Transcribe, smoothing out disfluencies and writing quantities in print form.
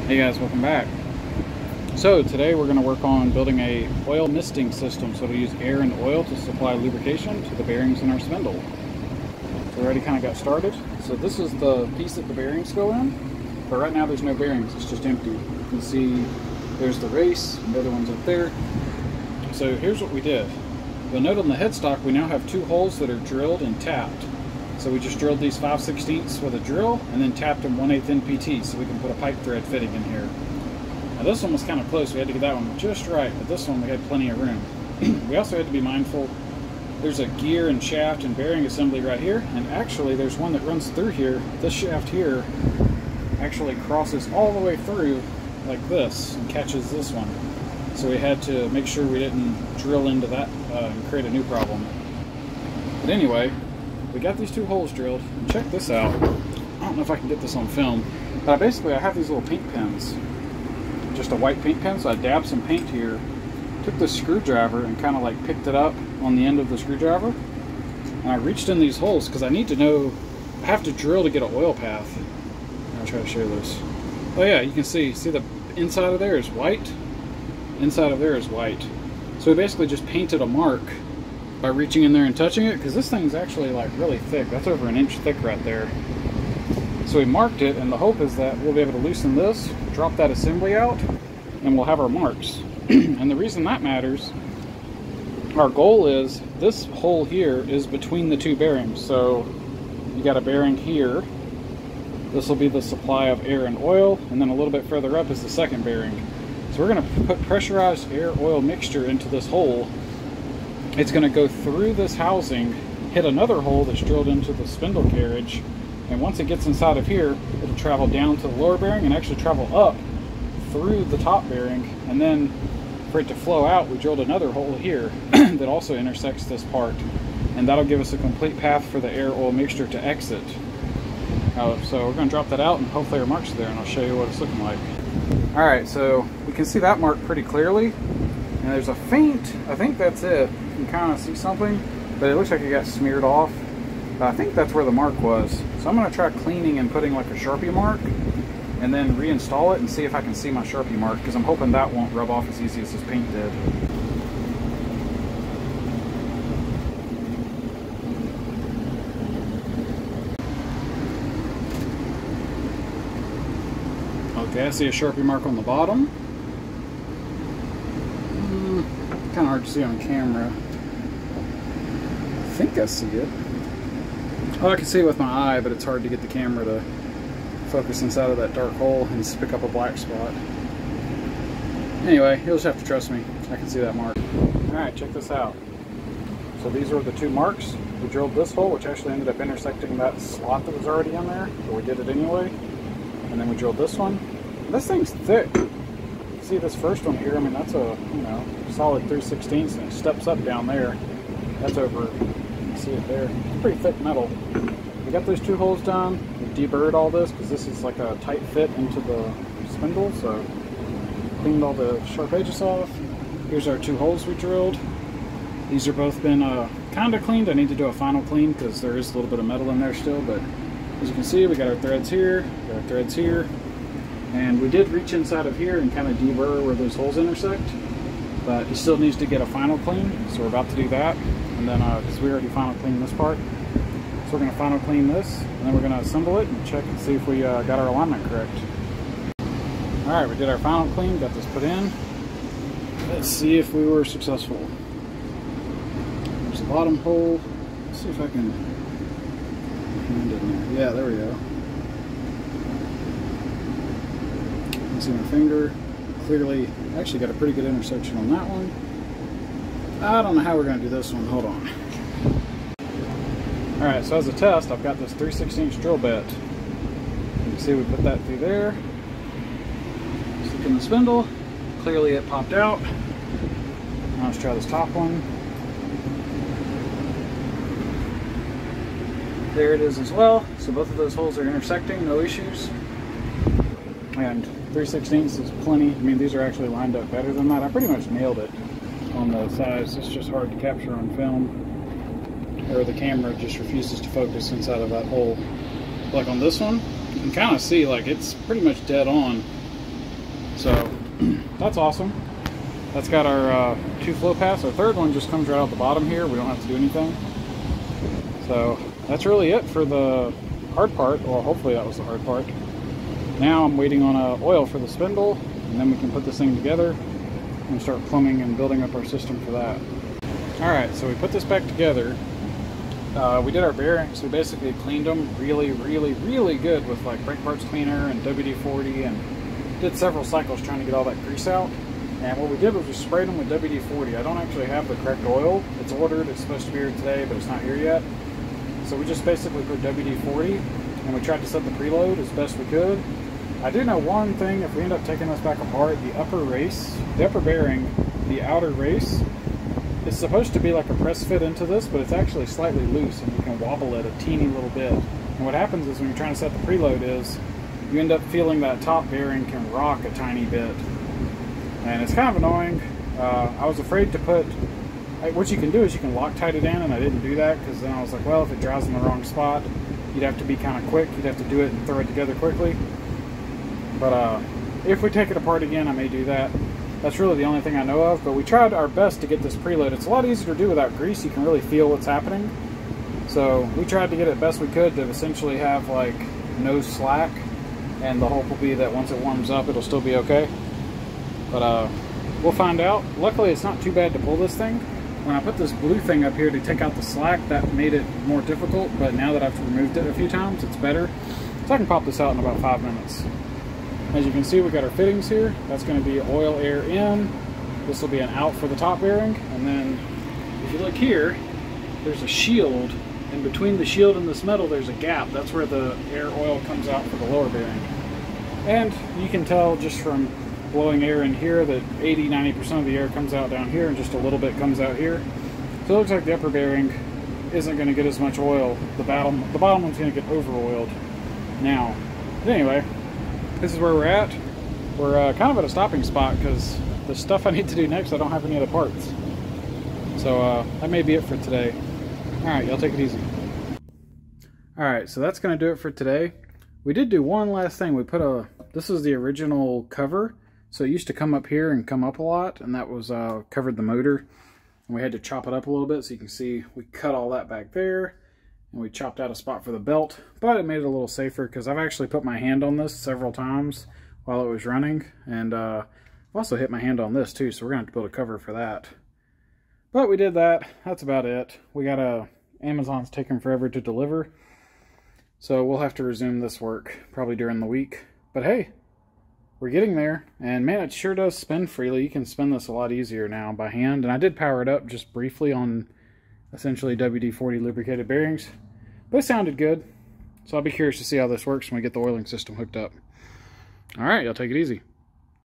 Hey guys, welcome back. So today we're going to work on building a oil misting system, so it'll use air and oil to supply lubrication to the bearings in our spindle. So we already kind of got started. So this is the piece that the bearings go in, but right now there's no bearings, it's just empty. You can see there's the race and the other one's up there. So here's what we did. You'll note on the headstock we now have two holes that are drilled and tapped. So we just drilled these 5/16 with a drill and then tapped them 1/8 NPT so we can put a pipe thread fitting in here. Now this one was kind of close, we had to get that one just right, but this one we had plenty of room. We also had to be mindful, there's a gear and shaft and bearing assembly right here, and actually there's one that runs through here. This shaft here actually crosses all the way through like this and catches this one. So we had to make sure we didn't drill into that and create a new problem. But anyway, we got these two holes drilled, and check this out. I don't know if I can get this on film, but basically I have these little paint pens. Just a white paint pen, so I dabbed some paint here, took this screwdriver and kind of like picked it up on the end of the screwdriver, and I reached in these holes because I need to know, I have to drill to get an oil path. I'll try to show this. Oh yeah, you can see the inside of there is white, inside of there is white. So we basically just painted a mark by reaching in there and touching it, because this thing's actually like really thick. That's over an inch thick right there. So we marked it, and the hope is that we'll be able to loosen this, drop that assembly out, and we'll have our marks. And the reason that matters, our goal is this hole here is between the two bearings. So you got a bearing here, this will be the supply of air and oil, and then a little bit further up is the second bearing. So we're going to put pressurized air oil mixture into this hole. It's going to go through this housing, hit another hole that's drilled into the spindle carriage, and once it gets inside of here, it'll travel down to the lower bearing and actually travel up through the top bearing. And then for it to flow out, we drilled another hole here that also intersects this part, and that'll give us a complete path for the air oil mixture to exit. So we're going to drop that out, and hopefully our marks are there, and I'll show you what it's looking like. Alright, so we can see that mark pretty clearly, and there's a faint, I think that's it. You can kind of see something, but it looks like it got smeared off. I think that's where the mark was. So I'm going to try cleaning and putting like a Sharpie mark, and then reinstall it and see if I can see my Sharpie mark, because I'm hoping that won't rub off as easy as this paint did. Okay, I see a Sharpie mark on the bottom. Kind of hard to see on camera. I think I see it. Oh, I can see it with my eye, but it's hard to get the camera to focus inside of that dark hole and just pick up a black spot. Anyway, you'll just have to trust me. I can see that mark. Alright, check this out. So these were the two marks. We drilled this hole, which actually ended up intersecting that slot that was already in there, but we did it anyway. And then we drilled this one. This thing's thick. See this first one here, I mean that's a, solid 3/16, and it steps up down there. That's over, you can see it there. It's pretty thick metal. We got those two holes done. We deburred all this because this is like a tight fit into the spindle, so cleaned all the sharp edges off. Here's our two holes we drilled. These are both been kind of cleaned. I need to do a final clean because there is a little bit of metal in there still, but as you can see, we got our threads here, we got our threads here. And we did reach inside of here and kind of deburr where those holes intersect, but it still needs to get a final clean, so we're about to do that. And then, because we already final cleaned this part, so we're going to final clean this, and then we're going to assemble it and check and see if we got our alignment correct. Alright, we did our final clean, got this put in. Let's see if we were successful. There's the bottom hole. Let's see if I can hand it in there. Yeah, there we go. You can see my finger. Clearly, actually got a pretty good intersection on that one. I don't know how we're going to do this one. Hold on. Alright, so as a test, I've got this 3/16 drill bit. You can see we put that through there. Stick in the spindle. Clearly it popped out. Now let's try this top one. There it is as well. So both of those holes are intersecting, no issues. And 3/16 is plenty. I mean, these are actually lined up better than that. I pretty much nailed it on the size. It's just hard to capture on film, or the camera just refuses to focus inside of that hole. Like on this one, you can kind of see like it's pretty much dead on. So that's awesome. That's got our 2 flow paths. Our third one just comes right out the bottom here. We don't have to do anything. So that's really it for the hard part. Well, hopefully that was the hard part. Now I'm waiting on oil for the spindle, and then we can put this thing together and start plumbing and building up our system for that. Alright, so we put this back together. We did our bearings. We basically cleaned them really good with like brake parts cleaner and WD-40, and did several cycles trying to get all that grease out. And what we did was we sprayed them with WD-40. I don't actually have the correct oil. It's ordered. It's supposed to be here today, but it's not here yet. So we just basically put WD-40, and we tried to set the preload as best we could. I do know one thing: if we end up taking this back apart, the upper bearing, the outer race, is supposed to be like a press fit into this, but it's actually slightly loose, and you can wobble it a teeny little bit. And what happens is when you're trying to set the preload is you end up feeling that top bearing can rock a tiny bit. And it's kind of annoying. I was afraid to put, what you can do is you can Loctite it in, and I didn't do that because then I was like, well, if it dries in the wrong spot, you'd have to be kind of quick. You'd have to do it and throw it together quickly. But if we take it apart again, I may do that. That's really the only thing I know of, but we tried our best to get this preload. It's a lot easier to do without grease. You can really feel what's happening. So we tried to get it best we could to essentially have like no slack, and the hope will be that once it warms up, it'll still be okay. But we'll find out. Luckily, it's not too bad to pull this thing. When I put this blue thing up here to take out the slack, that made it more difficult, but now that I've removed it a few times, it's better. So I can pop this out in about 5 minutes. As you can see, we got our fittings here. That's going to be oil, air in. This will be an out for the top bearing. And then if you look here, there's a shield. And between the shield and this metal, there's a gap. That's where the air oil comes out for the lower bearing. And you can tell just from blowing air in here that 80–90% of the air comes out down here and just a little bit comes out here. So it looks like the upper bearing isn't going to get as much oil. The bottom one's going to get over oiled now. But anyway, this is where we're at. We're kind of at a stopping spot because the stuff I need to do next, I don't have any other parts. So that may be it for today. Alright, y'all take it easy. Alright, so that's going to do it for today. We did do one last thing. We put this is the original cover. So it used to come up here and come up a lot, and that was covered the motor. And we had to chop it up a little bit, so you can see we cut all that back there. And we chopped out a spot for the belt, but it made it a little safer because I've actually put my hand on this several times while it was running. And I've also hit my hand on this too, so we're going to have to build a cover for that. But we did that. That's about it. We got Amazon's taking forever to deliver. So we'll have to resume this work probably during the week. But hey, we're getting there. And man, it sure does spin freely. You can spin this a lot easier now by hand. And I did power it up just briefly on essentially WD-40 lubricated bearings. But it sounded good. So I'll be curious to see how this works when we get the oiling system hooked up. Alright, y'all take it easy.